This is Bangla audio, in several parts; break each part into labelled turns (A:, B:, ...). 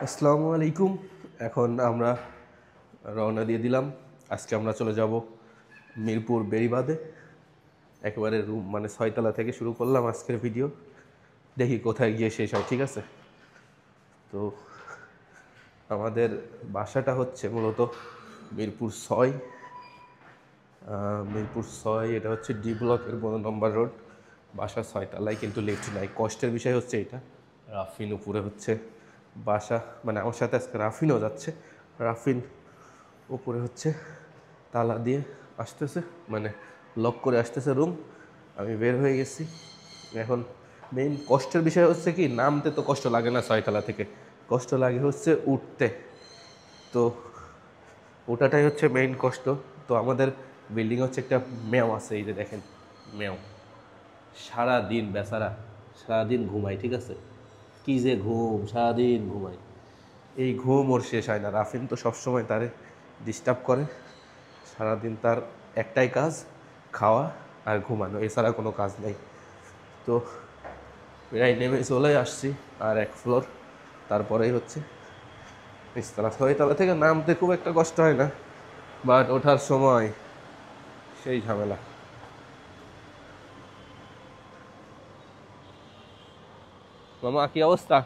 A: আসসালামু আলাইকুম। এখন আমরা রওনা দিয়ে দিলাম। আজকে আমরা চলে যাব মিরপুর বেড়িবাঁধে। একেবারে রুম মানে 6 তলা থেকে শুরু করলাম আজকের ভিডিও। দেখি কোথায় গিয়ে শেষ হয়, ঠিক আছে? তো আমাদের বাসাটা হচ্ছে মূলত মিরপুর 6। মিরপুর 6, এটা হচ্ছে ডি ব্লকের 15 নম্বর রোড। বাসা 6 তলায়, কিন্তু লিফট নাই। কষ্টের বিষয় হচ্ছে এটা। রাফিন উপরে হচ্ছে বাসা, মানে আমার সাথে আজকে রাফিনও যাচ্ছে। রাফিন উপরে হচ্ছে তালা দিয়ে আসতেছে, মানে লক করে আসতেছে রুম। আমি বের হয়ে গেছি। এখন মেইন কষ্টের বিষয় হচ্ছে কি, নামতে তো কষ্ট লাগে না 6 তলা থেকে, কষ্ট লাগে হচ্ছে উঠতে। তো ওটাটাই হচ্ছে মেইন কষ্ট। তো আমাদের বিল্ডিং হচ্ছে একটা ম্যাও আছে, এই যে দেখেন ম্যাও। সারাদিন বেচারা, সারাদিন ঘুমায়, ঠিক আছে? কি যে ঘুম, সারাদিন ঘুমায়। এই ঘুম ওর শেষ হয় না। রাফিন তো সবসময় তারে ডিস্টার্ব করে। সারাদিন তার একটাই কাজ, খাওয়া আর ঘুমানো, এছাড়া কোনো কাজ নেই। তো প্রায় নেমে চলে আসছি, আর 1 ফ্লোর তারপরেই হচ্ছে নিচতলা। 6 তলা থেকে নামতে খুব একটা কষ্ট হয় না, বাট ওঠার সময় সেই ঝামেলা। মামা কি অবস্থা?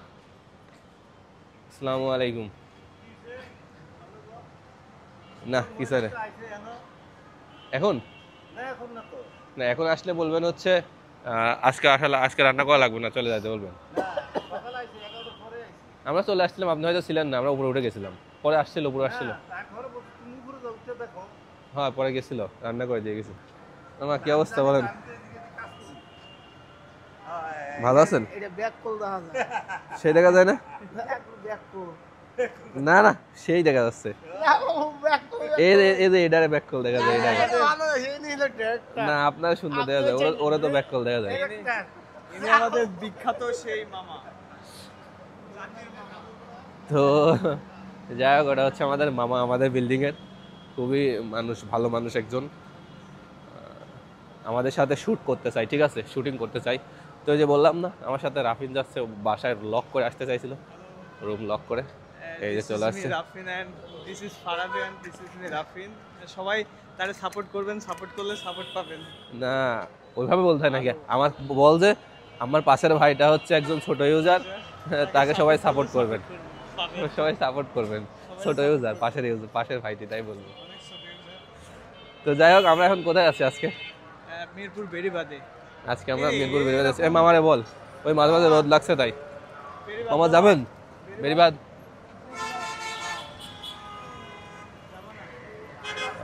A: আসসালামু আলাইকুম। না কি স্যার এখন না, এখন আসলে বলবেন হচ্ছে আজকে আসলে আজকে রান্না করা লাগবে না, চলে যেতে বলবেন। আমরা চলে আসছিলাম, আপনি হয়তো ছিলেন না, আমরা উপরে উঠে গেছিলাম। পরে আসছিল, উপরে আসছিল। হ্যাঁ পরে গেছিল, রান্না করে দিয়ে গেছে। আমার কি অবস্থা বলেন? ভালো আছেন? সেই দেখা যায় না? না না, সেই দেখা যাচ্ছে। এই যে এটারে ব্যাক কল দেখা যায়, না আপনার সুন্দর দেখা যায়, ওরা তো ব্যাক কল দেখা যায়।
B: আমাদের বিখ্যাত সেই মামা।
A: তো যাই হোক, ওটা হচ্ছে আমাদের মামা, আমাদের বিল্ডিং এর খুবই ভালো মানুষ একজন। আমাদের সাথে শ্যুট করতে চাই, ঠিক আছে, শুটিং করতে চাই। তো এই যে বললাম না, আমার সাথে রাফিন যাচ্ছে, বাসায় লক করে আসতে চাইছিল, রুম লক করে। এই যে চলে আসছে।
B: Rafin and this is Farabi and this is me Rafin. সবাই তারে সাপোর্ট করবেন, সাপোর্ট করলে সাপোর্ট পাবেন।
A: না ওইভাবে বলতে হয় নাকি? আমার বল যে আমার পাশের ভাইটা হচ্ছে একজন ছোট ইউজার, তাকে সবাই সাপোর্ট করবেন, সবাই সাপোর্ট করবেন। ছোট ইউজার, পাশের ভাইটি, তাই বলবো। তো যাই হোক, আমরা এখন কোথায় আছি আজকে?
B: মিরপুর বেড়িবাঁধে।
A: আজকে আমরা মিরপুর বেড়িবাঁধে আছি। মামারে বল, ওই মাঝে মাঝে রোদ লাগছে তাই। মামা যাবেন বেড়িবাঁধ?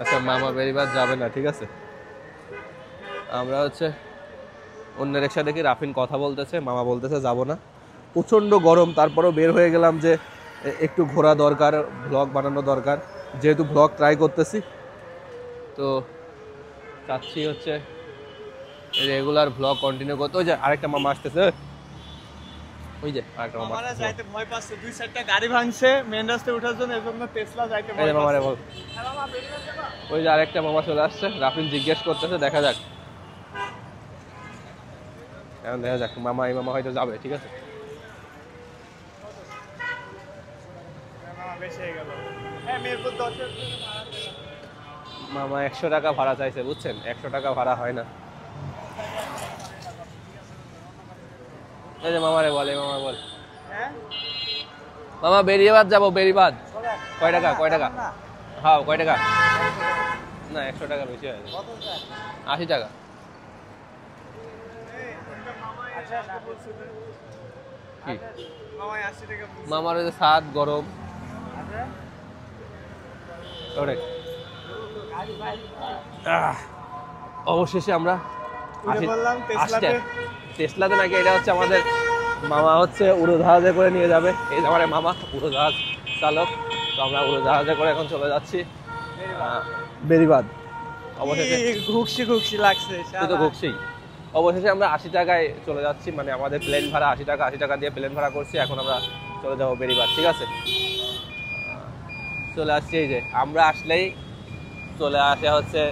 A: আচ্ছা মামা বেড়িবাঁধ যাবে না, ঠিক আছে। আমরা হচ্ছে অন্য রিক্সা দেখি, রাফিন কথা বলতেছে, মামা বলতেছে যাব না। প্রচণ্ড গরম, তারপরেও বের হয়ে গেলাম যে একটু ঘোরা দরকার, ব্লগ বানানো দরকার, যেহেতু ব্লগ ট্রাই করতেছি। তো চাচ্ছি হচ্ছে রেগুলার ব্লগ কন্টিনিউ করতে। ওই যে আরেকটা মামা আসতেছে, ওই যে আরেকটা মামা
B: মামারা যাইতে ভয় পাচ্ছে, 2-4টা গাড়ি ভাঙছে মেন রাস্তায় ওঠার জন্য, এজন্য টেসলা যাইতে ভয় পাচ্ছে।
A: মামারে বল, ওই যে আরেকটা মামা চলে আসছে। রাফিন জিজ্ঞেস করতেছে, দেখা যাক, এখন দেখা যাক। মামা, এই মামা হয়তো যাবে, ঠিক আছে। মামা 100 টাকা ভাড়া চাইছে, বুঝছেন? 100 টাকা ভাড়া হয় না। এই যে মামারে বল, এই মামা বল, মামা বেড়িবাঁধ যাবো, বেড়িবাঁধ। কয় টাকা, কয় টাকা? হ্যাঁ কয় টাকা? না 100 টাকা বেশি হয়, 80 টাকা। কি মামার ওই যে সাত গরম অবশেষে আমরা টেসলাতে নাকি, এটা হচ্ছে আমাদের মামা হচ্ছে উড়োজাহাজে করে নিয়ে যাবে। এই যে আমার মামা উড়োজাহাজ চালক। তো আমরা উড়োজাহাজে করে এখন চলে যাচ্ছি বেড়িবাঁধ। অবশেষে
B: ঘুকসি লাগছে,
A: তো ঘুকসি। অবশেষে আমরা 80 টাকায় চলে যাচ্ছি, মানে আমাদের প্লেন ভাড়া 80 টাকা, 80 টাকা দিয়ে প্লেন ভাড়া করছি। এখন আমরা চলে যাবো বেড়িবাঁধ, ঠিক আছে। চলে আসছি, এই যে আমরা আসলেই চলে আসে হচ্ছে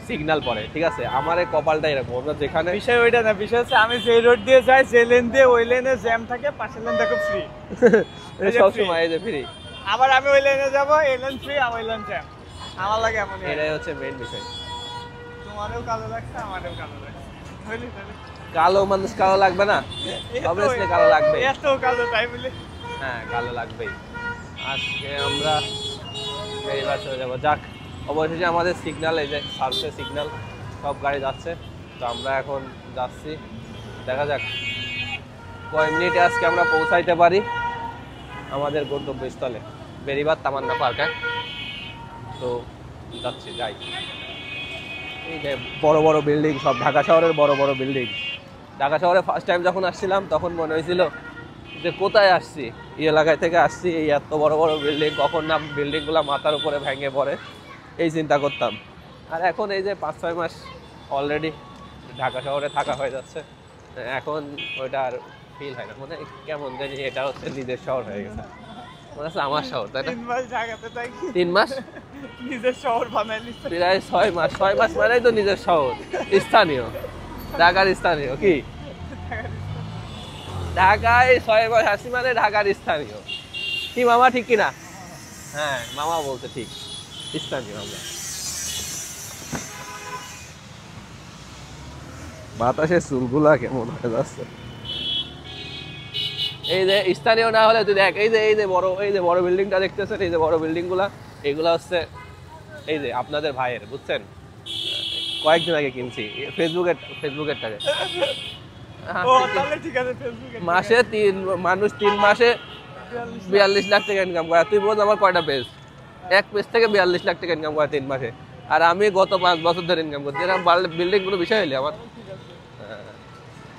A: সিগন্যাল পরে, ঠিক আছে। আমার এই কপালটা এরকম, আমরা যেখানে,
B: বিষয় ওইটা না, বিষয় হচ্ছে আমি যে রোড দিয়ে যাই, যে লেন দিয়ে, ওই লেনে জ্যাম থাকে, পাশের লেন দেখো ফ্রি।
A: সবসময় এই যে ফ্রি।
B: আবার আমি ওই লাইনে যাবো, এই লাইন ফ্রি, আমার লাইন জ্যাম। আমার লাগে এমন।
A: এটাই হচ্ছে মেইন বিষয়।
B: তোমারও কালো লাগছে, আমারও কালো লাগছে। বুঝলি তাহলে?
A: কালো মানুষ কালো লাগবে না? অবভিয়াসলি কালো লাগবে।
B: এত কালো তাই বলে?
A: হ্যাঁ কালো লাগবেই। আজকে আমরা এইবার চলে যাবো। যাক, অবশেষে আমাদের সিগন্যাল, এই যে সার্ভে সিগন্যাল, সব গাড়ি যাচ্ছে। তো আমরা এখন যাচ্ছি, দেখা যাক কয় মিনিটে আজকে আমরা পৌঁছাইতে পারি আমাদের গন্তব্যস্থলে, বেরিবাদ তামান্না পার্কে। তো যাচ্ছি, যাই। এই যে বড় বড় বিল্ডিং, সব ঢাকা শহরের বড় বড় বিল্ডিং। ঢাকা শহরে ফার্স্ট টাইম যখন আসছিলাম তখন মনে হয়েছিল যে কোথায় আসছি, এই এলাকায় থেকে আসছি, এই এত বড় বড় বিল্ডিং, কখন না বিল্ডিংগুলো মাথার উপরে ভেঙে পড়ে, এই চিন্তা করতাম। আর এখন এই যে 5-6 মাস অলরেডি ঢাকা শহরে থাকা হয়ে যাচ্ছে, এখন ওইটা আর ফিল হয় না, মানে কেমন জানি এটা হচ্ছে নিজের শহর হয়ে গেছে, মনে হচ্ছে আমার শহর, তাই না?
B: 3 মাস ঢাকাতে থাকি,
A: 3 মাস
B: নিজের শহর বানাই নিচ্ছে।
A: প্রায় 6 মাস, 6 মাস মানেই তো নিজের শহর, স্থানীয়, ঢাকার স্থানীয়। কি ঢাকায় 6 মাস আসি মানে ঢাকার স্থানীয়। কি মামা, ঠিক কিনা? হ্যাঁ মামা বলতে ঠিক, স্থানীয় আমরা। বাতাসে চুলগুলা কেমন হয়ে যাচ্ছে। এই যে স্থানীয় না হলে তুই দেখ, এই যে বড় বিল্ডিংটা দেখতেছেন, এই যে বড় বিল্ডিং গুলা, এগুলা হচ্ছে এই যে আপনাদের ভাইয়ের, বুঝছেন? কয়েকদিন আগে কিনছি ফেসবুকের টাকা।
B: ও তাহলে ঠিক আছে, ফেসবুকে
A: মাসে 3 মাসে 42 লাখ টাকা ইনকাম করে। তুই বল আমার কয়টা পেজ? এক পেজ থেকে 42 লাখ টাকা ইনকাম করে 3 মাসে। আর আমি গত 5 বছর ধরে ইনকাম করছি। এরকম বিল্ডিং কোনো বিষয় হইলে আমার।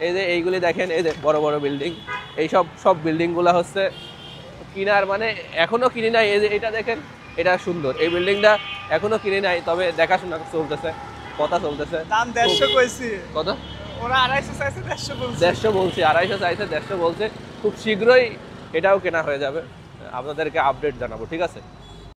A: এই যে এইগুলি দেখেন, এই যে বড় বড় বিল্ডিং, এই সব বিল্ডিং গুলা হচ্ছে কিনার, মানে এখনো কিনি নাই। এই যে এটা দেখেন, এটা সুন্দর, এই বিল্ডিংটা এখনো কিনি নাই, তবে দেখাশোনা চলতেছে, কথা চলতেছে।
B: দাম 150 কইছি।
A: কত?
B: ওরা 250 চাইছে, 150 বলছে।
A: 150 বলছি, 250 চাইছে, 150 বলছে। খুব শীঘ্রই এটাও কেনা হয়ে যাবে, আপনাদেরকে আপডেট জানাবো, ঠিক আছে?